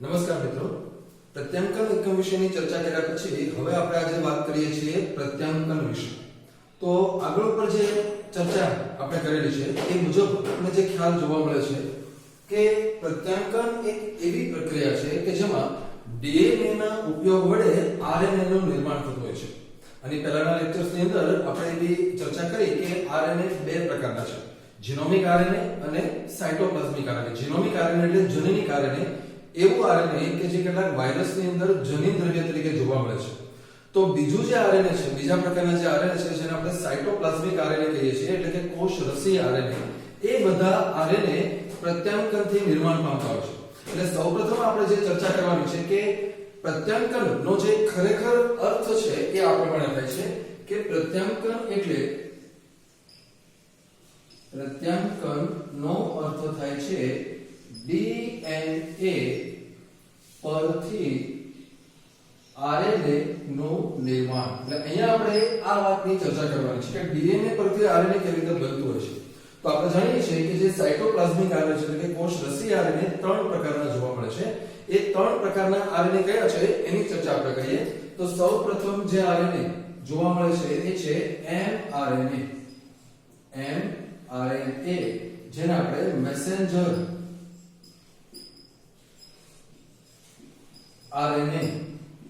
નમસ્કાર મિત્રો, પ્રત્યાંકન એકમ વિશેની ચર્ચા કર્યા પછી હવે આપણે આજે વાત કરીએ છીએ પ્રત્યાંકન વિશે. તો આગળ પર જે ચર્ચા આપણે કરેલી છે એ મુજબ આપણે જે ખ્યાલ જોવા મળે છે કે પ્રત્યાંકન એક એવી પ્રક્રિયા છે કે જેમાં ડીએનએ ના ઉપયોગ વડે આરએનએ નું નિર્માણ થતું હોય છે. અને પહેલાના લેક્ચર્સની અંદર આપણે એવી ચર્ચા કરી કે આરએનએ બે પ્રકારના છે, જીનોમિક આરએનએ અને સાયટોપ્લાઝમિક આરએનએ. જીનોમિક આરએનએ એટલે જનીનિક આરએનએ, એવું આરએનએ કે જે કેટલાક વાયરસની અંદર જનીન દ્રવ્ય તરીકે જોવા મળે છે. તો બીજું જે આરએનએ છે, બીજા પ્રકારના જે આરએનએ છે જેને આપણે સાયટોપ્લાઝમિક આરએનએ કહીએ છીએ, એટલે કે કોષરસી આરએનએ, એ બધા આરએનએ પ્રત્યાંકનથી નિર્માણ પામતા હોય છે. એટલે સૌપ્રથમ આપણે જે ચર્ચા કરવાની છે કે પ્રત્યાંકનનો જે ખરેખર અર્થ છે એ આ પ્રમાણે થાય છે કે પ્રત્યાંકનનો અર્થ થાય છે ડીએનએ પરથી આરએનએ નું નિર્માણ. એટલે અહીંયા આપણે આ વાતની ચર્ચા કરવાની છે કે ડીએનએ પરથી આરએનએ કેવી રીતે બનતું હોય છે. તો આપણે જાણીએ છીએ કે જે સાયટોપ્લાઝમિક આરએનએ છે એટલે કે કોષરસી આરએનએ ત્રણ પ્રકારના જોવા મળે છે. એ ત્રણ પ્રકારના આરએનએ કયા છે એની ચર્ચા આપણે કરીએ. તો સૌપ્રથમ જે આરએનએ જોવા મળે છે એ છે એમઆરએનએ. એમઆરએનએ જેને આપણે મેસેન્જર આરએનએ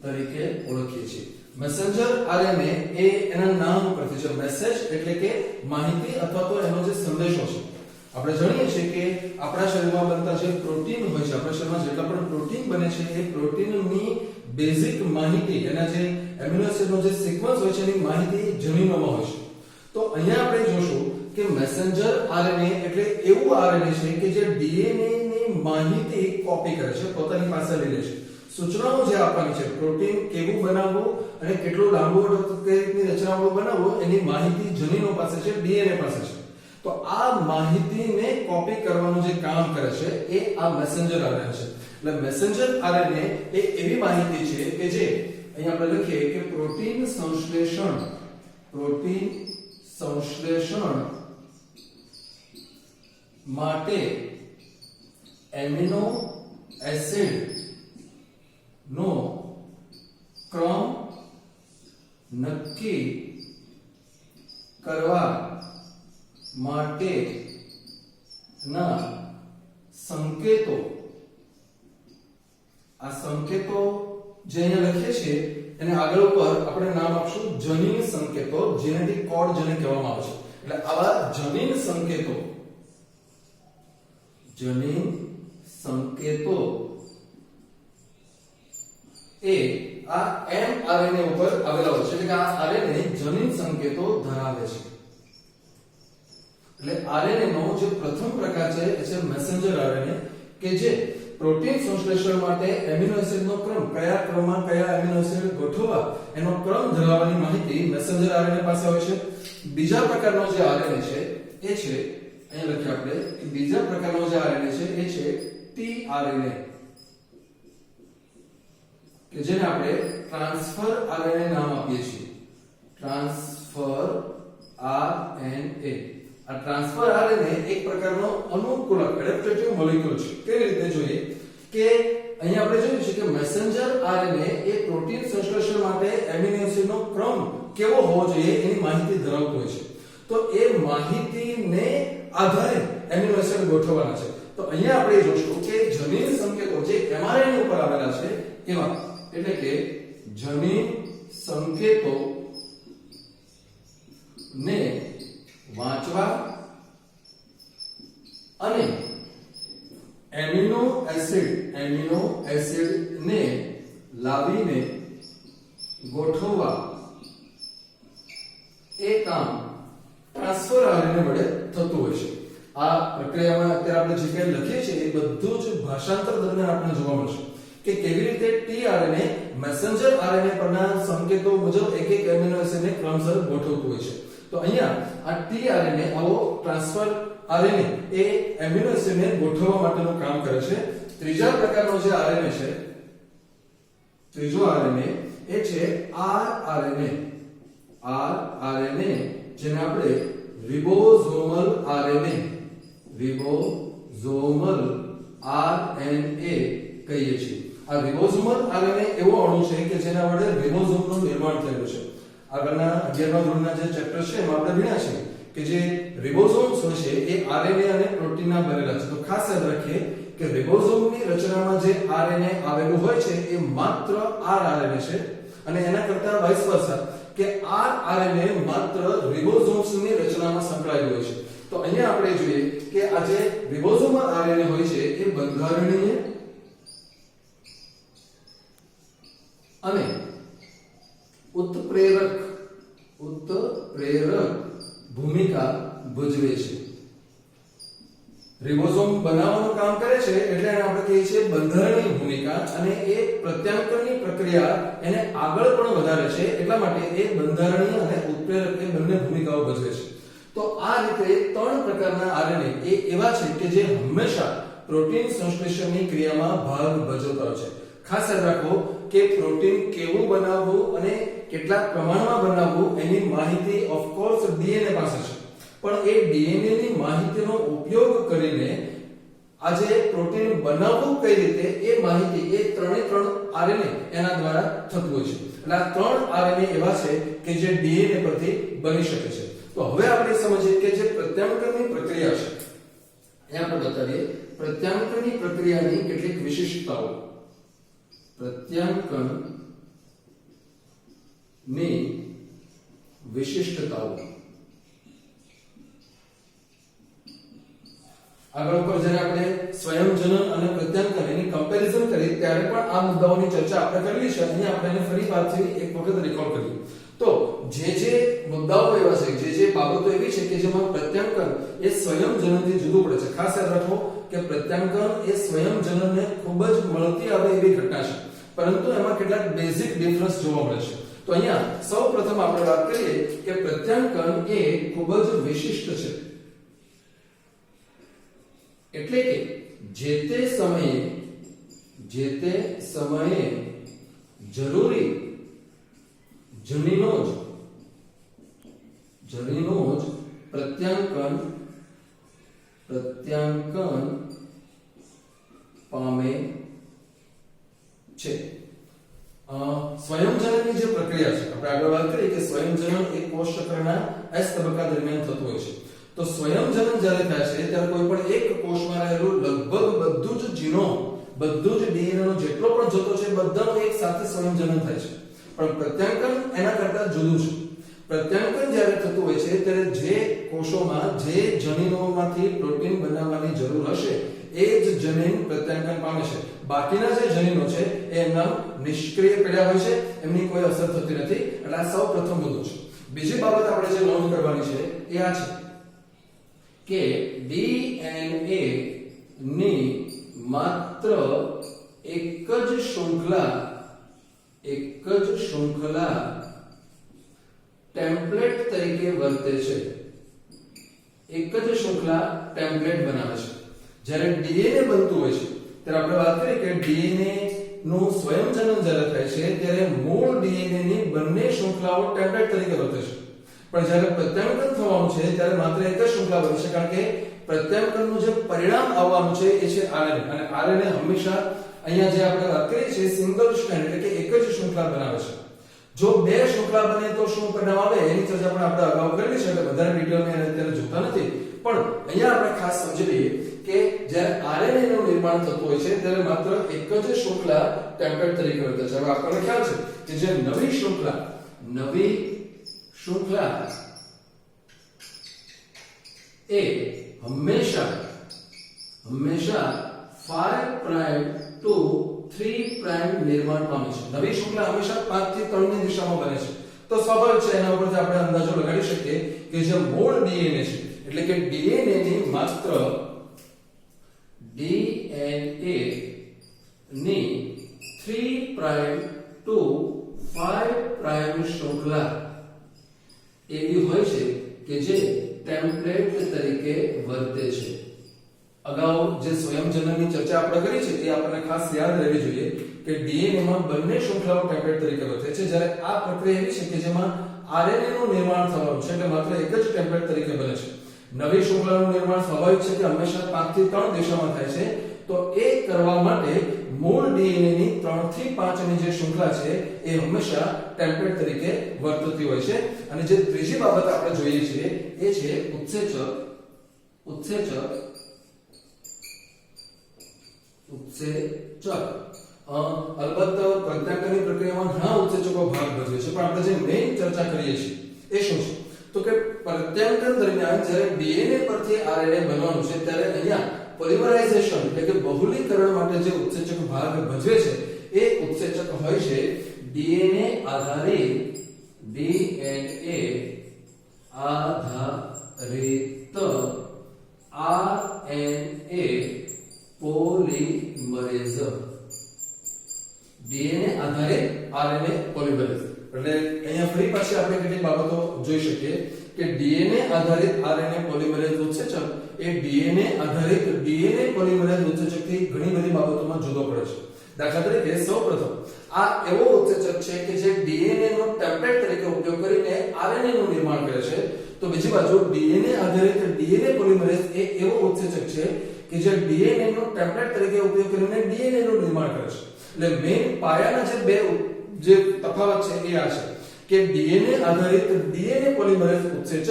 તરીકે ઓળખીએ છીએ. મેસેન્જર આરએનએ એ એના નામ પરથી છે. મેસેજ એટલે કે માહિતી અથવા તો એનો જે સંદેશો છે. આપણે જાણીએ છીએ કે આપણા શરીરમાં બનતા જે પ્રોટીન હોય છે, આપણા શરીરમાં જેટલા પણ પ્રોટીન બને છે એ પ્રોટીનની બેઝિક માહિતી, એના જે એમિનો એસિડનો જે સિક્વન્સ હોય છે એની માહિતી જનીનોમાં હોય છે. તો અહીંયા આપણે જોશું કે મેસેન્જર આરએનએ એટલે એવું આરએનએ છે કે જે ડીએનએ ની માહિતી કોપી કરે છે, પોતાની પાસે લઈ લે છે. સૂચનાઓ જે આપવાની છે, પ્રોટીન કેવું બનાવવું અને કેટલું લાંબુ કઈ રીતની રચનાઓ બનાવવું, એની માહિતી જનીનો પાસે છે, ડીએનએ પાસે છે. તો આ માહિતીને કોપી કરવાનું જે કામ કરે છે એ આ મેસેન્જર આરએનએ છે. એટલે મેસેન્જર આરએનએ એ એવી માહિતી છે કે જે અહીંયા આપણે લખીએ કે પ્રોટીન સંશ્લેષણ માટે એમિનો એસિડ નો ક્રમ નક્કી કરવા માટેના સંકેતો, આ સંકેતો જે અહીંયા લખીએ છીએ એને આગળ ઉપર આપણે નામ આપશું જનીન સંકેતો, જેનેટિક કોડ જેને કહેવામાં આવે છે. એટલે આવા જનીન સંકેતો એ આ એમઆરએનએ ઉપર આવેલા હોય છે. એટલે કે આ આરએનએ જનીન સંકેતો ધરાવે છે. એટલે આરએનએ નો જે પ્રથમ પ્રકાર છે એ છે મેસેન્જર આરએનએ, કે જે પ્રોટીન સંશ્લેષણ માટે એમિનો એસિડનો ક્રમ, કયા ક્રમમાં કયા એમિનો એસિડ ગોઠવવા એનો ક્રમ ધરાવવાની માહિતી મેસેન્જર આરએનએ પાસે હોય છે. બીજા પ્રકારનો જે આરએનએ છે એ છે, અહીંયા લખીએ આપણે કે બીજા પ્રકારનો જે આરએનએ છે એ છે ટીઆરએનએ, કે જેને આપણે ટ્રાન્સફર આરએનએ નામ આપીએ છીએ. Transfer RNA. આ ટ્રાન્સફર આરએનએ એક પ્રકારનો અનુકૂલક એડેપ્ટેટિવ મોલેક્યુલ છે. કેવી રીતે જોઈએ કે અહીંયા આપણે જોયું છે કે મેસેન્જર આરએનએ એ પ્રોટીન સંશ્લેષણ માટે એમિનો એસિડનો ક્રમ કેવો હોવો જોઈએ એની માહિતી ધરાવતું હોય છે. તો એ માહિતીને આધારે એમિનો એસિડ ગોઠવવાના છે. તો અહીંયા આપણે જોશું કે જનીન સંકેતો જે એમઆરએનએ ઉપર આવેલા છે એવા, એટલે કે જનીન સંકેતો ને વાંચવા અને એમિનો એસિડ ને લાવીને ગોઠવવા એ કામ ટ્રાન્સફર આરએનએ વડે થતું હોય છે. આ પ્રક્રિયામાં અત્યારે આપણે જે કંઈ લખીએ છીએ એ બધું જ ભાષાંતર દરમિયાન આપણને જોવા મળશે કે કેવી રીતે ટીઆરએનએ મેસેન્જર આરએનએ પરના સંકેતો મુજબ એક એક એમિનો એસિડને ક્રમશર ગોઠવતું હોય છે. તો અહીંયા આ ટીઆરએનએ આવો ટ્રાન્સફર આરએનએ એ એમિનો એસિડને ગોઠવવા માટેનું કામ કરે છે. ત્રીજા પ્રકારનો જે આરએનએ છે, ત્રીજો આરએનએ એ છે આરઆરએનએ. આરઆરએનએ જેને આપણે રિબોઝોમલ આરએનએ કહીએ છીએ. આ રિબોઝોમલ આરએનએ એવો અણુ છે કે જેના વડે રિબોઝોમનું નિર્માણ થયેલું છે. આગળના 11મા ધોરણના જે ચેપ્ટર છે એમાં આપણે ભણ્યા છે કે જે રિબોઝોમ્સ હોય છે એ આરએનએ અને પ્રોટીનના બનેલા છે. તો ખાસ યાદ રાખીએ કે રિબોઝોમની રચનામાં જે આરએનએ આવેલું હોય છે એ માત્ર આરએનએ છે અને એના કરતા વાઇસ વર્સા કે આરએનએ માત્ર રિબોઝોમ્સની રચનામાં સંકળાયેલું હોય છે. તો અહીંયા આપણે જોઈએ કે આ જે રિબોઝોમલ આરએનએ હોય છે એ બંધારણીય અને ઉત્પ્રેરક ભૂમિકા ભજવે છે. રિબોઝોમ બનાવવાનું કામ કરે છે એટલે એને આપણે કહીએ છીએ બંધારણીય ભૂમિકા અને એ પ્રત્યાંકનની પ્રક્રિયા એને આગળ પણ વધારે છે એટલા માટે એ બંધારણીય અને ઉત્પ્રેરક એ બંને ભૂમિકાઓ ભજવે છે. તો આ રીતે 3 પ્રકારના આરએનએ એ એવા છે કે જે હંમેશા પ્રોટીન સંશ્લેષણની ક્રિયામાં ભાગ ભજવતા હોય છે. ખાસ યાદ રાખો કે પ્રોટીન કેવું બનાવવું અને કેટલા પ્રમાણમાં બનાવવું એની માહિતી ઓફ કોર્સ ડીએનએ પાસે છે, પણ એ ડીએનએ ની માહિતીનો ઉપયોગ કરીને આજે પ્રોટીન બનાવવું કઈ રીતે એ માહિતી એ 3 આરએનએ એના દ્વારા થતું હોય છે. એટલે આ 3 આરએનએ એવા છે કે જે ડીએનએ પરથી બની શકે છે. તો હવે આપણે સમજીએ કે જે પ્રત્યાંકનની પ્રક્રિયા છે એ આપણે બતાવીએ. પ્રત્યાંકનની પ્રક્રિયાની કેટલીક વિશિષ્ટતાઓ. પ્રત્યાંકનની વિશિષ્ટતાઓ આગળ ઉપર જ્યારે આપણે સ્વયંજનન અને પ્રત્યાંકન એની કમ્પેરિઝન કરી ત્યારે પણ આ મુદ્દાઓની ચર્ચા આપણે કરી છે. અહીંયા આપણે એને ફરી પાછળ એક વખત રિકોલ કરીએ. તો જે મુદ્દાઓ એવા છે, જે બાબતો એવી છે કે જેમાં પ્રત્યાંકન એ સ્વયંજનનથી જુદું પડે છે. ખાસ યાદ રાખો કે પ્રત્યાંકન એ સ્વયંજનનને ખૂબ જ મળતી આવે એવી ઘટના છે, પરંતુ એમાં કેટલાક બેઝિક ડિફરન્સ જોવા મળે છે. તો અહીંયા સૌપ્રથમ આપણે વાત કરીએ કે પ્રત્યાંકન એ ખૂબ જ વિશિષ્ટ છે. એટલે કે જે તે સમયે જરૂરી જનીનો જ પ્રત્યાંકન પામે છે. સ્વયંજનનની જે પ્રક્રિયા છે આપણે આગળ વાત કરીએ કે સ્વયંજનન એ કોષ ચક્રના S તબક્કા દરમિયાન થતું હોય છે. તો સ્વયંજનન જ્યારે થાય છે ત્યારે કોઈ પણ એક કોષમાં રહેલું લગભગ બધું જ જીનોમ, બધું જ ડીએનએ નો જેટલો પણ જથ્થો છે બધાનો એક સાથે સ્વયંજનન થાય છે. પણ પ્રત્યાંકન એના કરતા જુદું છે. પ્રત્યાંકન જ્યારે થતું હોય છે ત્યારે જે કોષોમાં જે જનીનોમાંથી પ્રોટીન બનાવવાની જરૂર હશે એ જ જનીન પ્રત્યાંકન પામે છે. બાકીના જે જનીનો છે એ એમના નિષ્ક્રિય પડ્યા હોય છે, એમની કોઈ અસર થતી નથી. એટલે આ સૌપ્રથમ મુદ્દો છે. બીજી બાબત આપણે જે નોંધ કરવાની છે એ આ છે કે ડીએનએ ની માત્ર એક જ શૃંખલા ટેમ્પલેટ તરીકે વર્તે છે. એક જ શૃંખલા ટેમ્પલેટ બનાવે છે. જ્યારે ડીએનએ બનતું હોય છે ત્યારે આપણે વાત કરીએ કે ડીએનએ નું સ્વયંજનન જ્યારે થાય છે ત્યારે મૂળ ડીએનએ ની બંને શૃંખલાઓ ટેમ્પલેટ તરીકે વર્તે છે. પણ જ્યારે પ્રત્યાંકન થવાનું છે ત્યારે માત્ર એક જ શૃંખલા બનશે, કારણ કે પ્રત્યાંકનનું જે પરિણામ આવવાનું છે એ છે આરએનએ, અને આરએનએ હંમેશા અહીંયા જે આપણે વાત કરીએ છીએ સિંગલ સ્ટ્રેન્ડ એટલે કે એક જ શૃંખલા બનાવે છે. જો બે શૃંખલા બને તો શું પરિણામ આવે એની ચર્ચા પણ આપણે અગાઉ કરી છે, એટલે વધારે ડિટેલમાં અત્યારે જોતા નથી. પણ અહીંયા આપણે ખાસ સમજી લઈએ કે જ્યારે આરએનએ નું નિર્માણ થતું હોય છે ત્યારે માત્ર એક જ શૃંખલા ટેમ્પલેટ તરીકે વર્તે છે. હવે આપણને ખ્યાલ છે કે જે નવી શૃંખલા એ હંમેશા 5 પ્રાઇમ ટુ 3 પ્રાઇમ નિર્માણ પામે છે. નવી શૃંખલા હંમેશા 5 થી 3 ની દિશામાં બને છે. તો સ્વાભાવિક છે એના ઉપરથી આપણે અંદાજો લગાડી શકીએ કે જે મૂળ ડીએનએ છે એટલે કે ડીએનએ ની માત્ર ડીએનએ ની 3 પ્રાઇમ ટુ 5 પ્રાઇમ શૃંખલા એવી હોય છે કે જે ટેમ્પલેટ તરીકે વર્તે છે. અગાઉ જે સ્વયંજનનની ચર્ચા આપણે કરી છે એ આપણને ખાસ યાદ રહેવી જોઈએ કે ડીએનએ માં બંને શૃંખલાઓ ટેમ્પલેટ તરીકે વર્તે છે, જ્યારે આ પ્રક્રિયા એવી છે કે જેમાં આરએનએ નું નિર્માણ થવાનું છે એટલે માત્ર એક જ ટેમ્પલેટ તરીકે બને છે. નવી શૃંખલાનું નિર્માણ સ્વાભાવિક છે કે હંમેશા 5 થી 3 દિશામાં થાય છે. તો એ કરવા માટે મૂળ ડીએનએ ની 3 થી 5 ની જે શૃંખલા છે એ હંમેશા ટેમ્પલેટ તરીકે વર્તતી હોય છે અને જે ત્રીજી બાબત આપણે જોઈએ છીએ એ છે ઉત્સેચક અલબત્ત પ્રત્યાયનની પ્રક્રિયામાં ઘણા ઉત્સેચકો ભાગ ભજવે છે, પણ આપણે જે મેઇન ચર્ચા કરીએ છીએ એ શું છે તો કે પ્રત્યાયન દરમિયાન જ્યારે ડીએનએ પરથી આરએનએ બનવાનું છે ત્યારે અહીંયા પોલિમરાઇઝેશન એટલે કે બહુલીકરણ માટે જે ઉત્સેચક ભાગ ભજવે છે એ ઉત્સેચક હોય છે ડીએનએ આધારિત આરએનએ પોલિમરેઝ. ડીએનએ આધારિત આરએનએ પોલિમરેઝ એટલે અહીંયા ફરી પાછી આપણે કેટલીક બાબતો જોઈ શકીએ કે ડીએનએ આધારિત આરએનએ પોલિમરેઝ ઉત્સેચક એ ડીએનએ આધારિત ડીએનએ પોલિમરેઝ ઉત્સેચકથી ઘણી બધી બાબતોમાં જુદો પડે છે. દાખલા તરીકે સૌપ્રથમ આ એવો ઉત્સેચક છે કે જે ડીએનએ નો ટેમ્પલેટ તરીકે ઉપયોગ કરીને આરએનએ નું નિર્માણ કરે છે, તો બીજી બાજુ ડીએનએ આધારિત ડીએનએ પોલિમરેઝ એ એવો ઉત્સેચક છે કે જે ડીએનએ નો ટેમ્પલેટ તરીકે ઉપયોગ કરીને ડીએનએ નું નિર્માણ કરે છે. એટલે મેઇન પાયાના જે બે જે તફાવત છે એ આ છે કે ડીએનએ આધારિત ડીએનએ પોલિમરેઝ ઉત્સેચક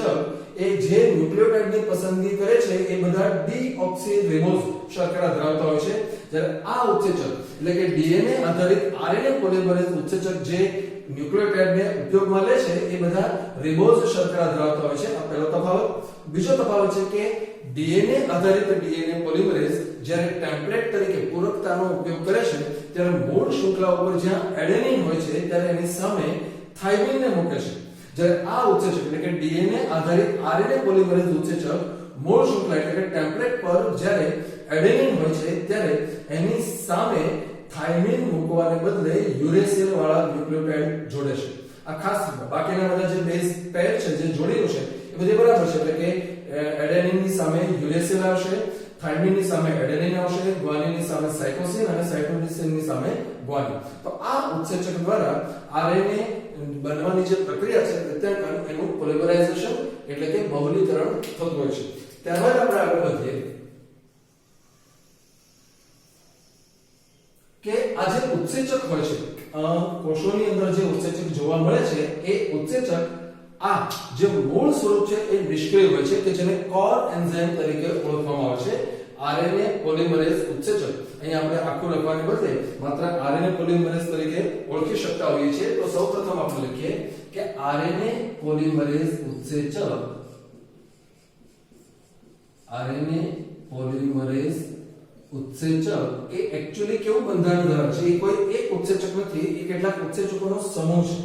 એ જે ન્યુક્લિયોટાઇડની પસંદગી કરે છે એ બધા ડીઓક્સીરિબોઝ શર્કરા ધરાવતા હોય છે, જ્યારે આ ઉત્સેચક એટલે કે ડીએનએ આધારિત આરએનએ પોલિમરેઝ ઉત્સેચક જે ન્યુક્લિયોટાઇડને ઉપયોગમાં લે છે એ બધા રિબોઝ શર્કરા ધરાવતા હોય છે. આ પહેલો તફાવત. બીજો તફાવત છે કે ડીએનએ આધારિત ડીએનએ પોલિમરેઝ જ્યારે ટેમ્પલેટ તરીકે પૂરકતાનો ઉપયોગ કરે છે ત્યારે મૂળ શૃંખલા ઉપર જ્યાં એડેનિન હોય છે ત્યારે એની સામે થાઇમિનને મૂકે છે, જ્યારે આ ઉત્સેચક એટલે કે ડીએનએ આધારિત આરએનએ પોલિમરેઝ ઉત્સેચક મૂળ શૃંખલા એટલે કે ટેમ્પલેટ પર જ્યારે એડેનિન હોય છે ત્યારે એની સામે થાઇમિન મૂકવાને બદલે યુરેસિલ વાળા ન્યુક્લિયોટાઇડ જોડે છે. આ ખાસ બાકીના બધા જે બેઝ પેર છે જે જોડેલું છે એ બધી બરાબર છે, એટલે કે એડેનિન ની સામે યુરેસિલ આવશે, થાઇમિન ની સામે એડેનિન આવશે, ગ્વાનિન ની સામે સાયટોસિન અને સાયટોસિન ની સામે ગ્વાનિન. તો આ ઉત્સેચક દ્વારા આરએનએ બનવાની જે પ્રક્રિયા છે પ્રત્યાયન એનું પોલિમરાઇઝેશન એટલે કે બહુલીકરણ થતું હોય છે. ત્યારબાદ આપણે આગળ વધીએ કે આ જે ઉત્સેચક હોય છે કોષોની અંદર જે ઉત્સેચક જોવા મળે છે એ ઉત્સેચક આ જે મૂળ સ્વરૂપ છે એ નિષ્ક્રિય હોય છે કે જેને કોર એન્ઝાઇમ તરીકે ઓળખવામાં આવે છે. આરએનએ પોલિમરેઝ ઉત્સેચક અહીંયા આપણે આખું લખવાને બદલે માત્ર આરએનએ પોલિમરેઝ તરીકે ઓળખી શકતા હોઈએ છીએ, તો સૌપ્રથમ આપણે લખીએ કે આરએનએ પોલિમરેઝ ઉત્સેચક એ એક્ચ્યુઅલી કેવું બંધારણ ધરાવે છે? એ કોઈ એક ઉત્સેચક નથી, એ કેટલાક ઉત્સેચકોનો સમૂહ છે.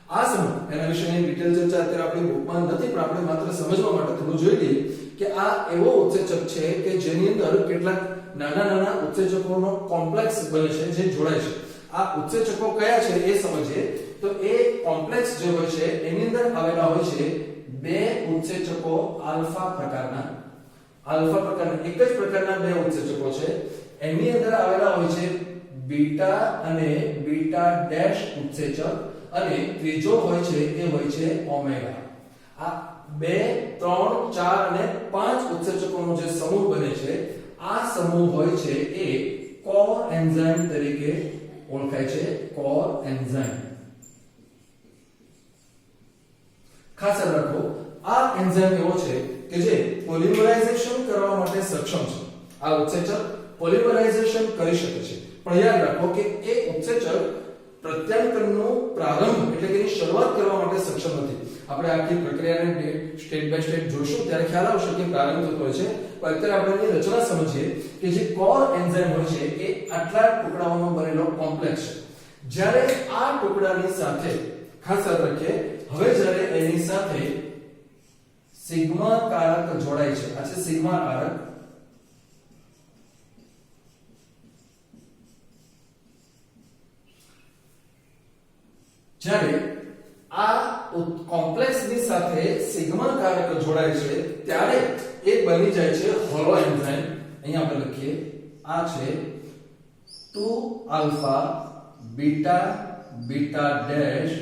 આ સમૂહ એના વિશેની ડિટેલ ચર્ચા અત્યારે આપણી બુકમાં નથી, પણ આપણે માત્ર સમજવા માટે થોડું જોઈ લઈએ કે આ એવો ઉત્સેચક છે કે જેની અંદર કેટલાક નાના ઉત્સેચકોનો કોમ્પ્લેક્સ બને છે જે જોડાય છે. આ ઉત્સેચકો કયા છે એ સમજીએ તો એ કોમ્પ્લેક્સ જે હોય છે એની અંદર આવેલા હોય છે બે ઉત્સેચકો આલ્ફા પ્રકારના એક જ પ્રકારના બે ઉત્સેચકો છે. એની અંદર આવેલા હોય છે બીટા અને બીટા ડેશ ઉત્સેચક અને ત્રીજો હોય છે એ હોય છે ઓમેગા. આ 2, 3, 4 અને 5 ઉત્સેચકોનો જે સમૂહ બને છે આ સમૂહ હોય છે એ કોર એન્ઝાઇમ તરીકે ઓળખાય છે. કોર એન્ઝાઇમ ખાસ યાદ રાખો, આ એન્ઝાઇમ એવો છે કે જે પોલિમરાઇઝેશન કરવા માટે સક્ષમ છે. આ ઉત્સેચક પોલિમરાઇઝેશન કરી શકે છે, પણ યાદ રાખો કે એ ઉત્સેચક પ્રત્યાયનનો પ્રારંભ એટલે કે શરૂઆત કરવા માટે સક્ષમ નથી. આપણે આખી પ્રક્રિયાને સ્ટેપ બાય સ્ટેપ જોઈશું ત્યારે ખ્યાલ આવશે કે પ્રારંભ થતો હોય છે. પણ અત્યારે આપણે એની રચના સમજીએ કે જે કોર એન્ઝાઇમ હોય છે એ આટલા ટુકડાઓનો બનેલો કોમ્પ્લેક્સ છે. જ્યારે આ ટુકડાની સાથે ખાસ યાદ રાખીએ, હવે જ્યારે એની સાથે સિગ્મા કારક જોડાય છે, આ છે સિગ્મા કારક. જ્યારે આ કોમ્પ્લેક્સની સાથે સિગ્મા કારક જોડાય છે ત્યારે એ બની જાય છે હોલો એન્ઝાઇમ. અહીંયા આપણે લખીએ આ છે 2 alpha beta beta dash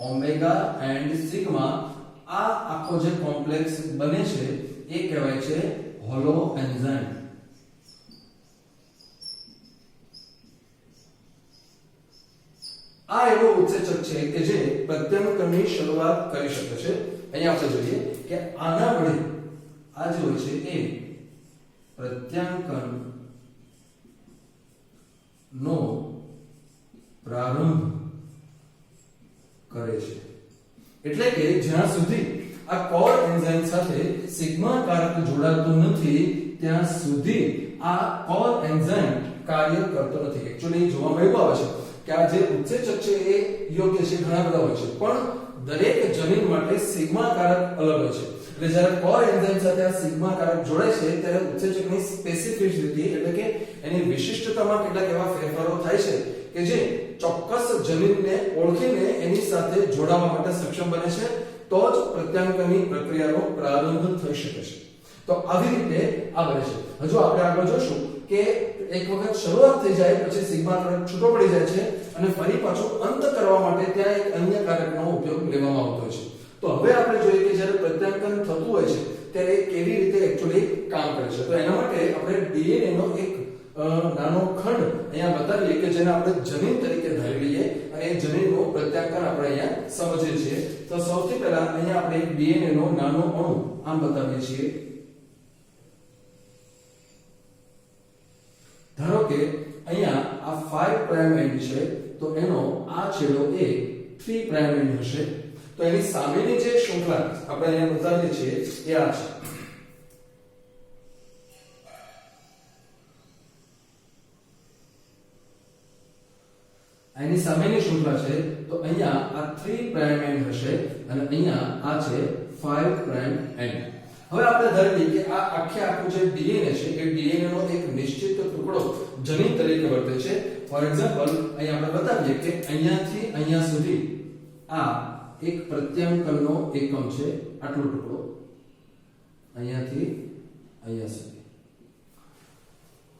omega and sigma. આ આખો જે કોમ્પ્લેક્સ બને છે એ કહેવાય છે હોલો એન્ઝાઇમ. આ એવો ઉત્સેચક છે કે જે પ્રત્યાંકનની શરૂઆત કરી શકે છે. અહીંયા આપણે જોઈએ કે આના વડે આ જે હોય છે એ પ્રત્યાંકન નો પ્રારંભ કરે છે. એટલે કે જ્યાં સુધી આ કોર એન્ઝાઇમ સાથે સિગ્મા કારક જોડાતું નથી ત્યાં સુધી આ કોર એન્ઝાઇમ કાર્ય કરતો નથી. એક્ચ્યુઅલી જોવામાં એવું આવે છે કે આ જે ઉત્સેચક છે એ યોગ્ય છે, ઘણા બધા હોય છે, પણ દરેક જનીન માટે સિગ્મા કારક અલગ હોય છે. એટલે જ્યારે કોર એન્ઝાઇમ સાથે આ સિગ્મા કારક જોડાય છે ત્યારે ઉત્સેચકની સ્પેસિફિસિટી એટલે કે એની વિશિષ્ટતામાં કેટલાક એવા ફેરફારો થાય છે કે જે ચોક્કસ જનીનને ઓળખીને એની સાથે જોડાવા માટે સક્ષમ બને છે. તો જ પ્રત્યાંકનની પ્રક્રિયાનો પ્રારંભ થઈ શકે છે. તો આવી રીતે આ બને છે. હજુ આપણે આગળ જોશું કે એક વખત શરૂઆત થઈ જાય પછી સિગ્મા કારક છૂટો પડી જાય છે અને ફરી પાછો અંત કરવા માટે ત્યાં એક અન્ય કારકનો ઉપયોગ લેવામાં આવતો હોય છે. તો હવે આપણે જોઈએ કે જ્યારે પ્રત્યાંકન થતું હોય છે ત્યારે કેવી રીતે એક્ચ્યુઅલી કામ કરે છે. તો એના માટે આપણે ડીએનએ નો એક નાનો ખંડ અહીંયા બતાવીએ કે જેને આપણે જનીન તરીકે ધારી લઈએ અને એ જનીનનું પ્રત્યાંકન આપણે અહીંયા સમજીએ છીએ. તો સૌથી પહેલા અહીંયા આપણે એક ડીએનએ નો નાનો અણુ આમ બતાવીએ છીએ. ધારો કે અહીંયા આ 5 પ્રાઇમ એન્ડ છે તો એનો આ છેડો એ 3 પ્રાઇમ એન્ડ હશે. તો એની સામેની જે શૃંખલા આપણે અહીંયા બતાવીએ છીએ એ આ છે. એની સામેની શૃંખલા છે તો અહીંયા આ 3 પ્રાઇમ એન્ડ હશે અને અહીંયા આ છે 5 પ્રાઇમ એન્ડ. હવે આપણે ધારી લઈએ કે આ આખું જે ડીએનએ છે એ ડીએનએ નો એક નિશ્ચિત ટુકડો જનીન તરીકે વર્તે છે. ફોર એક્ઝામ્પલ અહીંયા આપણે બતાવીએ કે અહીંયાથી અહીંયા સુધી આ એક પ્રત્યાંકનનો એકમ છે, આટલો ટુકડો અહીંયાથી અહીંયા સુધી.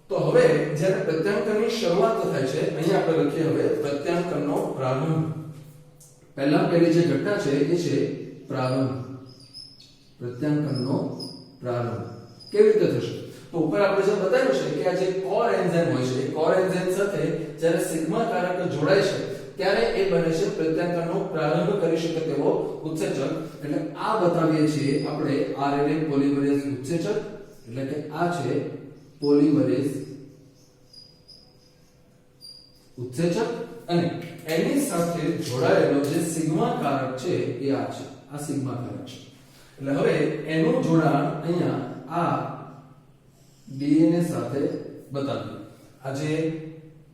તો હવે જ્યારે પ્રત્યાંકનની શરૂઆત થાય છે અહીંયા આપણે લખીએ હવે પ્રત્યાંકનનો પ્રારંભ. પહેલી જે ઘટના છે એ છે પ્રારંભ. પ્રત્યાંકનનો પ્રારંભ કેવી રીતે થશે? તો ઉપર આપણે જે બતાવ્યું છે કે આ જે કોર એન્ઝાઇમ હોય છે એ કોર એન્ઝાઇમ સાથે જ્યારે સિગ્મા કારક જોડાય છે ત્યારે એ બને છે પ્રત્યાંકનનો પ્રારંભ કરી શકે તેવો ઉત્સેચક. એટલે આ બતાવીએ છીએ આપણે આરએનએ પોલિમરેઝ ઉત્સેચક. એટલે કે આ છે પોલિમરેઝ ઉત્સેચક અને એની સાથે જોડાયેલો જે સિગ્મા કારક છે એ આ છે. આ સિગ્મા કારક છે. એટલે હવે એનું જોડાણ અહીંયા આ ડીએનએ સાથે બતાવ્યું. આ જે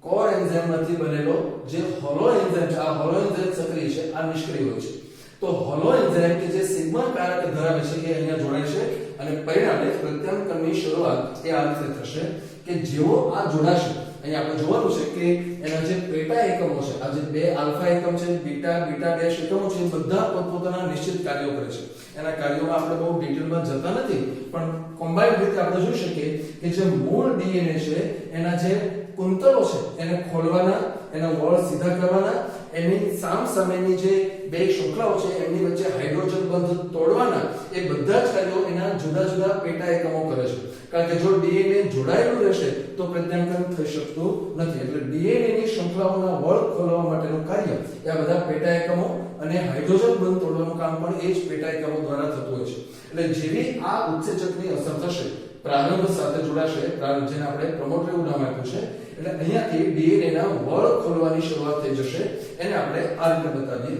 કોર એન્ઝાઇમમાંથી બનેલો જે હોલો એન્ઝાઇમ છે, આ હોલો એન્ઝાઇમ સક્રિય છે, આ નિષ્ક્રિય હોય છે. તો હોલો એન્ઝાઇમ કે જે સિગ્મા કારક ધરાવે છે એ અહીંયા જોડાય છે અને પરિણામે પ્રત્યાંકનની શરૂઆત એ આ રીતે થશે કે જેવો આ જોડાશે અહીંયા આપણે જોવાનું છે કે એના જે પેટા એકમો છે, આ જે બે આલ્ફા એકમ છે, બીટા ડેશ એકમો છે, બધા પોતપોતાના નિશ્ચિત કાર્યો કરે છે. એના કાર્યોમાં આપણે બહુ ડિટેલમાં જતા નથી, પણ કોમ્બાઇન્ડ રીતે આપણે જોઈ શકીએ કે જે મૂળ ડીએનએ છે એના જે કુંતલો છે એને ખોલવાના, એના વોળ સીધા કરવાના, એની સામસામેની જે બે શૃંખલાઓ છે એમની વચ્ચે હાઇડ્રોજન બંધ તોડવાના, એ બધા જ કાર્યો એના જુદા જુદા પેટા એકમો કરે છે. કારણ કે જો ડીએનએ જોડાયેલું રહેશે તો પ્રત્યાંકન થઈ શકતું નથી. એટલે ડીએનએ ની શૃંખલાઓના વોળ ખોલવા માટેનું કાર્ય એ આ બધા પેટા એકમો અને હાઇડ્રોજન બંધ તોડવાનું કામ પણ એ જ પેટા એકમો દ્વારા થતું હોય છે. એટલે જેવી આ ઉત્સેચકની અસર થશે, પ્રારંભ સાથે જોડાશે, જેને આપણે પ્રમોટરનું નામ આપ્યું છે, એટલે અહીંયાથી ડીએનએ ના વળ ખોલવાની શરૂઆત થઈ જશે. એને આપણે આ રીતે બતાવીએ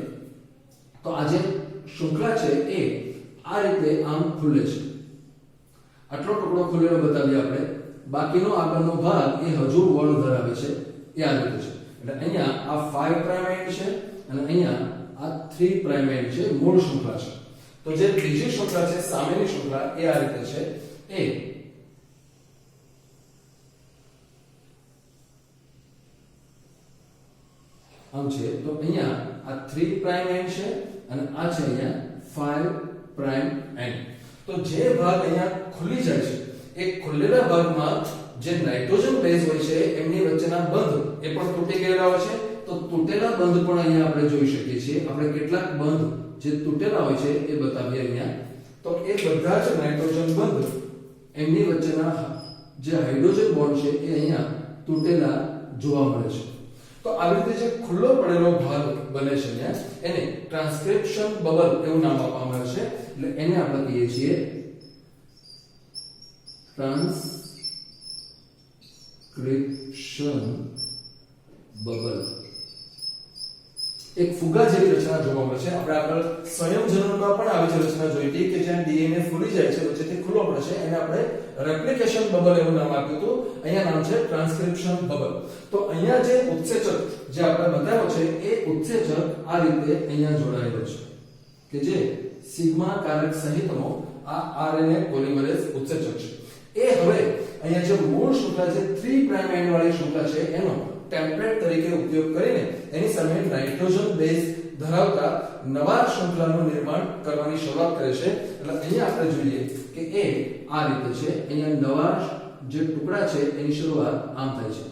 તો આ જે શૃંખલા છે એ આ રીતે આમ ખુલે છે. આટલો ટુકડો ખુલેલો બતાવીએ આપણે. બાકીનો આગળનો ભાગ એ હજુ વળ ધરાવે છે, એ આ રીતે છે. એટલે અહીંયા આ 5 પ્રાઇમ એન્ડ છે અને અહીંયા આ 3 પ્રાઇમ એન્ડ છે, મૂળ શૃંખલા છે. તો જે ત્રીજી શૃંખલા છે, સામેની શૃંખલા, એ આ રીતે છે. એ આમ છે. તો અહીંયા આ 3 પ્રાઇમ એન્ડ છે અને આ છે અહીંયા 5 પ્રાઇમ એન્ડ. તો જે ભાગ અહીંયા ખુલી જાય છે એ ખુલેલા ભાગમાં જે નાઇટ્રોજન બેઝ હોય છે એમની વચ્ચેના બંધ એ પણ તૂટી ગયેલા હોય છે. તો તૂટેલા બંધ પણ અહીંયા આપણે જોઈ શકીએ છીએ. આપણે કેટલાક બંધ જે તૂટેલા હોય છે એ બતાવીએ અહીંયા. તો એ બધા જ નાઇટ્રોજન બંધ એમની વચ્ચેના જે હાઇડ્રોજન બોન્ડ છે એ અહીંયા તૂટેલા જોવા મળે છે. તો તો આવી રીતે જે ખુલ્લો પડેલો ભાગ બને છે અહીંયા એને ટ્રાન્સક્રિપ્શન બબલ એવું નામ આપવામાં આવે છે એટલે એને આપણે કહીએ છીએ ટ્રાન્સક્રિપ્શન બબલ. એક ફુગા જેવી રચના જોવા મળે છે. આપણે આગળ સંયોજનોમાં પણ આવી જ રચના જોઈ હતી કે જ્યાં ડીએનએ ફૂલી જાય છે વચ્ચેથી ખુલ્લો પડે છે એને આપણે રેપ્લિકેશન બબલ એવું નામ આપ્યું હતું. અહીંયા નામ છે ટ્રાન્સક્રિપ્શન બબલ. તો અહીંયા જે ઉત્સેચક જે આપણે બતાવ્યો છે એ ઉત્સેચક આ રીતે અહીંયા જોડાયેલો છે કે જે સિગ્મા કારક સહિતનો આ આરએનએ પોલિમરેઝ ઉત્સેચક છે. એ હવે અહીંયા જે મૂળ શૃંખલા છે 3 પ્રાઇમ એન્ડ વાળી શૃંખલા છે એનો ટેમ્પલેટ તરીકે ઉપયોગ કરીને એની સામે નાઇટ્રોજન બેઝ ધરાવતા નવા શૃંખલાનું નિર્માણ કરવાની શરૂઆત કરે છે. એટલે અહીંયા આપણે જોઈએ કે એ આ રીતે છે. અહીંયા નવા જે ટુકડા છે એની શરૂઆત આમ થાય છે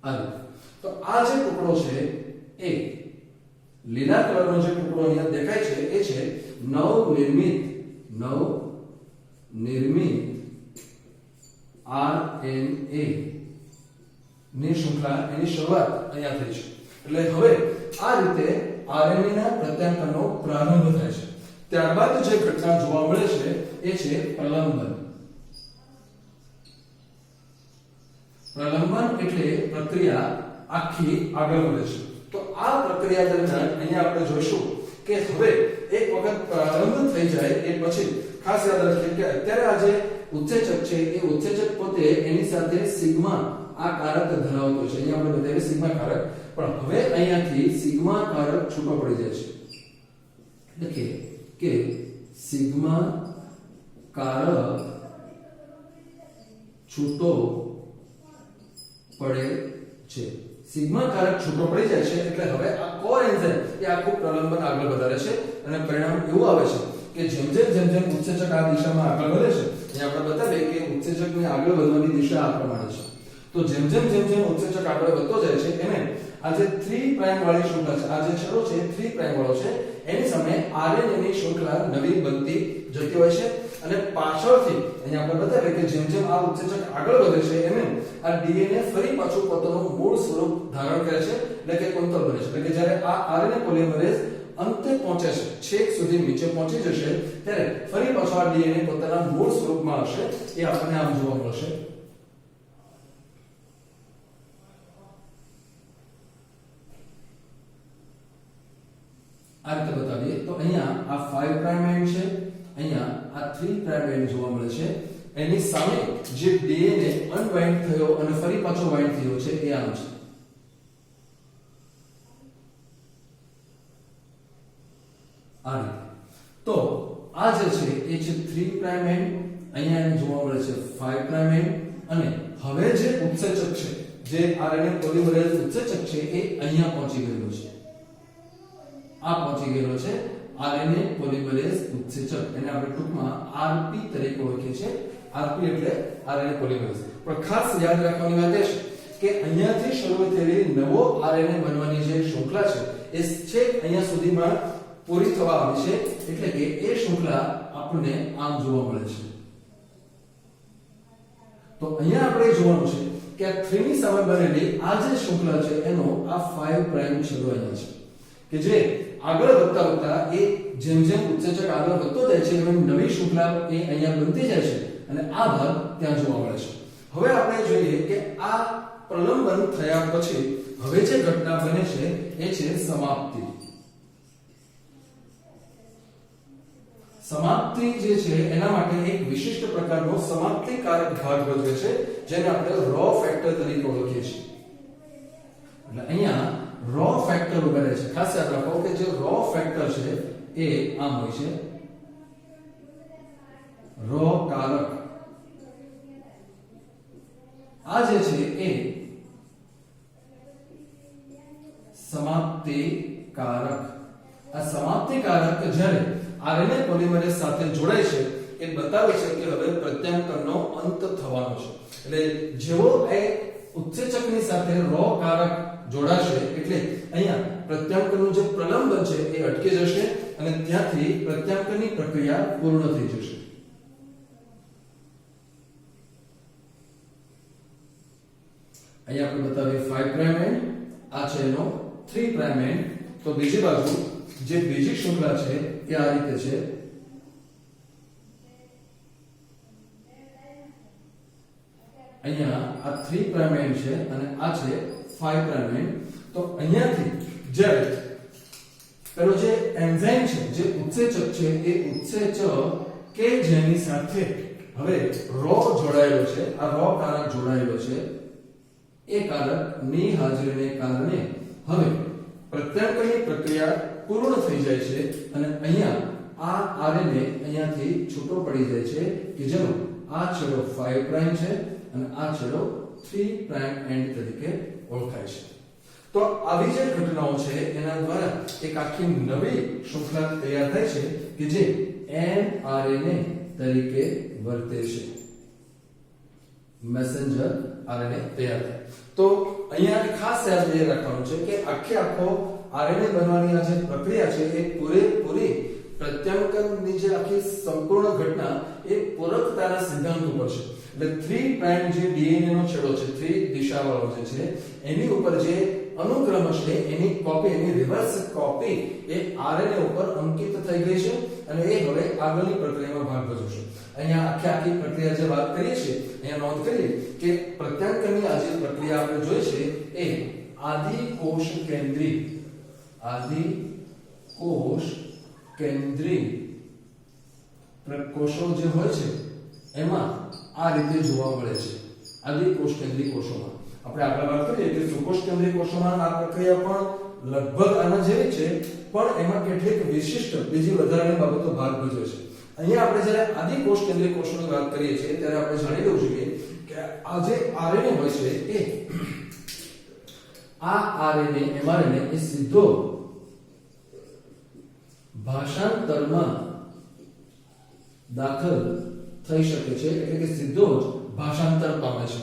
આ રીતે. તો આ જે ટુકડો છે એ લીલા કલરનો જે ટુકડો અહીંયા દેખાય છે એ છે નવનિર્મિત આરએનએ ની શૃંખલા એની શરૂઆત અહીંયા થઈ છે. એટલે હવે આ રીતે આરએનએ ના પ્રત્યાંકનનો પ્રારંભ થાય છે. ત્યારબાદ જે ઘટના જોવા મળે છે એ છે પ્રલંબન. પ્રલંબન એટલે પ્રક્રિયા આખી આગળ વધે છે. તો આ પ્રક્રિયા દરમિયાન અહીંયા આપણે જોઈશું કે હવે એક વખત પ્રારંભ થઈ જાય એ પછી ખાસ યાદ રાખીએ કે અત્યારે આ જે ઉત્સેચક છે એ ઉત્સેચક પોતે એની સાથે સિગ્મા આ કારક ધરાવતો છે. અહીંયા આપણે બતાવીએ સિગ્મા કારક, પણ હવે અહીંયાથી સિગ્મા કારક છૂટો પડી જાય છે. એટલે કે સિગ્મા કારક છૂટો પડે છે. સિગ્મા કારક છૂટો પડી જાય છે એટલે હવે આ કોએન્ઝાઇમ એ આખું પ્રલંબન આગળ વધારે છે અને પરિણામ એવું આવે છે કે જેમ જેમ ઉત્સેચક આ દિશામાં આગળ વધે છે, અહીંયા આપણે બતાવીએ કે ઉત્સેચકની આગળ વધવાની દિશા આ પ્રમાણે છે. તો જેમ ઉત્સેચક આગળ વધતો જાય છે એને આ જે 3 પ્રાઇમ વાળી શૃંખલા છે, આ જે છેડો છે 3 પ્રાઇમ વાળો છે એની સામે આરએનએ ની શૃંખલા નવી બનતી જતી હોય છે. અને પાછળથી અહીંયા આપણે બતાવીએ કે જેમ આ ઉત્સેચક આગળ વધે છે એમ આ ડીએનએ ફરી પાછું પોતાનું મૂળ સ્વરૂપ ધારણ કરે છે એટલે કે કુંતલ બને છે. એટલે કે જ્યારે આ આરએનએ પોલિમરેઝ અંતે પહોંચે છે, છેક સુધી નીચે પહોંચી જશે ત્યારે ફરી પાછો આ ડીએનએ પોતાના મૂળ સ્વરૂપમાં આવશે. એ આપણને આમ જોવા મળશે. આ રીતે બતાવીએ તો અહીંયા આ 5 પ્રાઇમ એન્ડ છે, અહીંયા આ 3 પ્રાઇમ એન્ડ જોવા મળે છે. એની સામે જે ડીએનએ અનવાઇન્ડ થયો અને ફરી પાછો વાઇન્ડ થયો છે એ આમ છે. આ રીતે તો આ જે છે એ છે 3 પ્રાઇમ એન્ડ, અહીંયા એને જોવા મળે છે 5 પ્રાઇમ એન્ડ અને હવે જે ઉત્સેચક છે, જે આરએનએ પોલિમરેઝ ઉત્સેચક છે એ અહીંયા પહોંચી ગયો છે. આ પહોંચી ગયેલો છે આરએનએ પોલિમરેઝ ઉત્સેચક. એને આપણે ટૂંકમાં આરપી તરીકે ઓળખીએ છીએ. આરપી એટલે આરએનએ પોલિમરેઝ. પણ ખાસ યાદ રાખવાની વાત એ છે કે અહીંયાથી શરૂ થયેલી નવો આરએનએ બનવાની જે શૃંખલા છે એ છેક અહીંયા સુધીમાં પૂરી થવા આવી છે. એટલે કે એ શૃંખલા આપણને આમ જોવા મળે છે. તો અહીંયા આપણે જોવાનું છે કે આ 3 ની સામે બનેલી આ જે શૃંખલા છે એનો આ 5 પ્રાઇમ છેડો અહીંયા છે કે જે આગળ વધતા એ જેમ ઉત્સેચક આગળ વધતો જાય છે એમ નવી શૃંખલા એ અહીંયા બનતી જાય છે અને આ ભાગ ત્યાં જોવા મળે છે. હવે આપણે જોઈએ કે આ પ્રલંબન થયા પછી હવે જે ઘટના બને છે એ છે સમાપ્તિ. સમાપ્તિ જે છે એના માટે એક વિશિષ્ટ પ્રકારનો સમાપ્તિકારક ભાગ ભજવે છે જેને આપણે રો ફેક્ટર તરીકે ઓળખીએ છીએ. એટલે અહીંયા રો ફેક્ટર ઉભરે છે. ખાસ યાદ રાખો કે જે રો ફેક્ટર છે એ આમ હોય છે, રો કારક. આ જે છે એ સમાપ્તિકારક. આ સમાપ્તિકારક જ્યારે આરએનએ પોલિમરેઝ સાથે જોડાય છે એ બતાવે છે કે હવે પ્રત્યાંકનનો અંત થવાનો છે. એટલે જેવો એ ઉત્સેચકની સાથે રો કારક જોડાશે એટલે અહીંયા પ્રત્યાંકનનું જે પ્રલંબન છે એ અટકી જશે અને ત્યાંથી પ્રત્યાંકનની પ્રક્રિયા પૂર્ણ થઈ જશે. અહીંયા આપણે બતાવીએ 5 પ્રાઇમ એન્ડ, આ છે એનો 3 પ્રાઇમ એન્ડ. તો બીજી બાજુ જે બીજી શૃંખલા છે એ આ રીતે છે. અહીંયા આ 3 પ્રાઇમ એન્ડ છે અને આ છે 5 પ્રાઇમ એન્ડ. તો અહીંયાથી જ્યારે પેલો જે એન્ઝાઇમ છે, જે ઉત્સેચક છે, એ ઉત્સેચક કે જેની સાથે હવે રો જોડાયેલો છે, આ રો કારક જોડાયેલો છે, એ કારકની હાજરીને કારણે હવે પ્રત્યાંકનની પ્રક્રિયા પૂર્ણ થઈ જાય છે અને અહીંયા આ આરએનએ અહીંયાથી છૂટો પડી જાય છે કે જેનો આ છેડો 5 પ્રાઇમ છે અને આ છેડો 3 પ્રાઇમ એન્ડ તરીકે ઓળખાય છે. તો આવી જે ઘટનાઓ છે એના દ્વારા એક આખી નવી શૃંખલા તૈયાર થાય છે કે જે mRNA તરીકે વર્તે છે. મેસેન્જર આરએનએ તૈયાર થાય. તો અહીંયા ખાસ યાદ રાખવાનું છે કે આખો આરએનએ બનવાની આ જે પ્રક્રિયા છે એ પૂરેપૂરી પ્રત્યાંકનની જે આખી સંપૂર્ણ ઘટના એ પૂરકતાના સિદ્ધાંત ઉપર છે. એટલે 3 પ્રાઇમ જે ડીએનએ નો છેડો છે, 3 દિશાવાળો જે છે, એની ઉપર જે અનુક્રમ છે એની કોપી, એની રિવર્સ કોપી એ આરએનએ ઉપર અંકિત થઈ ગઈ છે અને એ હવે આગળની પ્રક્રિયામાં ભાગ ભજવશે. અહીંયા આખી પ્રક્રિયા જે વાત કરીએ છીએ, અહીંયા નોંધ કરીએ કે પ્રત્યાંકનની આ જે પ્રક્રિયા આપણે જોઈ છે એ આદિ કોષ કેન્દ્રી કોષો જે હોય છે એમાં આ રીતે જોવા મળે છે. આદિ કોષ કેન્દ્રી કોષોમાં આપણે આગળ વાત કરીએ કે સુકોષ કેન્દ્રી કોષોમાં આ પ્રક્રિયા પણ લગભગ આના જેવી છે, પણ એમાં કેટલીક વિશિષ્ટ બીજી વધારાની બાબતો ભાગ ભજવે છે. અહીંયા આપણે જ્યારે આદિ કોષ કેન્દ્રી કોષોની વાત કરીએ છીએ ત્યારે આપણે જાણી લેવું જોઈએ કે આ જે આરએનએ હોય છે એ આ આરએનએ mRNA એ સીધો ભાષાંતરમાં દાખલ થઈ શકે છે, એટલે કે સીધો જ ભાષાંતર પામે છે.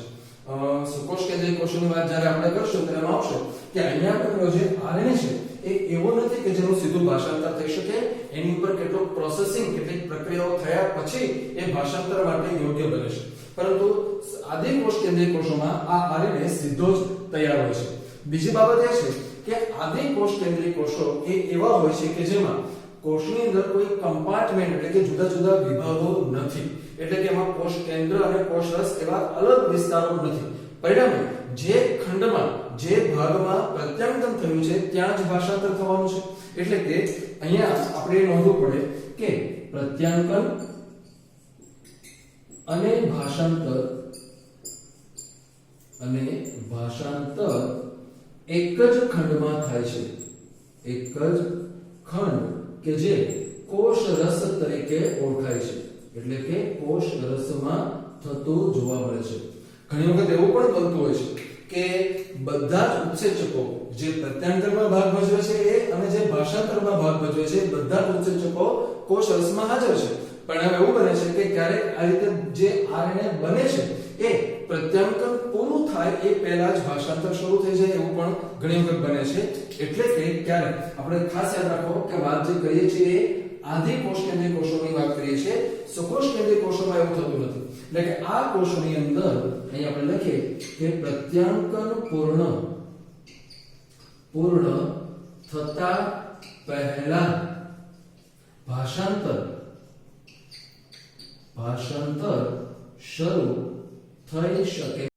સુકોષ કેન્દ્રીય કોષોની વાત જ્યારે આપણે કરશું ત્યારે એમાં આવશે કે અહીંયા પેલો જે આરએનએ છે એ એવો નથી કે જેનું સીધું ભાષાંતર થઈ શકે. એની ઉપર કેટલું પ્રોસેસિંગ, કેટલીક પ્રક્રિયાઓ થયા પછી એ ભાષાંતર માટે યોગ્ય બને છે. પરંતુ આદિ કોષ કેન્દ્રીય કોષોમાં આ આરએનએ સીધો જ તૈયાર હોય છે. બીજી બાબત એ છે કે આદિ કોષ કેન્દ્રીય કોષો એ એવા હોય છે કે જેમાં કોષની અંદર કોઈ કમ્પાર્ટમેન્ટ એટલે કે જુદા જુદા વિભાગો નથી. એટલે કે એમાં કોષ કેન્દ્ર અને કોષ રસ એવા અલગ વિસ્તારો નથી. પરિણામે જે ખંડમાં, જે ભાગમાં પ્રત્યાંકન થયું છે ત્યાં જ ભાષાંતર થવાનું છે. એટલે કે અહીંયા આપણે નોંધવું પડે કે પ્રત્યાંકન અને ભાષાંતર એક જ ખંડમાં થાય છે. એક જ ખંડ કે જે કોષ રસ તરીકે ઓળખાય છે. એટલે કે કોષ રસમાં થતું જોવા મળે છે. ઘણી વખત એવું પણ બનતું હોય છે કે બધા જ ઉત્સેચકો જે પ્રત્યાંતરમાં ભાગ ભજવે છે એ અને જે ભાષાંતરમાં ભાગ ભજવે છે બધા જ ઉત્સેચકો કોષ રસમાં હાજર છે. પણ હવે એવું બને છે કે ક્યારેક આ રીતે જે આરએનએ બને છે એ પ્રત્યાંકન પૂરું થાય એ પહેલા જ ભાષાંતર શરૂ થઈ જાય એવું પણ ઘણી વખત બને છે. એટલે કે ક્યારેક આપણે ખાસ યાદ રાખો કે વાત જે કરીએ છીએ એ આદિ કોષ કેન્દ્રીય કોષોની વાત કરીએ છીએ. સુકોષ કેન્દ્રીય કોષોમાં એવું થતું નથી. એટલે કે આ કોષોની અંદર અહીં આપણે લખીએ કે પ્રત્યાંકન પૂર્ણ થતા પહેલા ભાષાંતર શરૂ થઈ શકે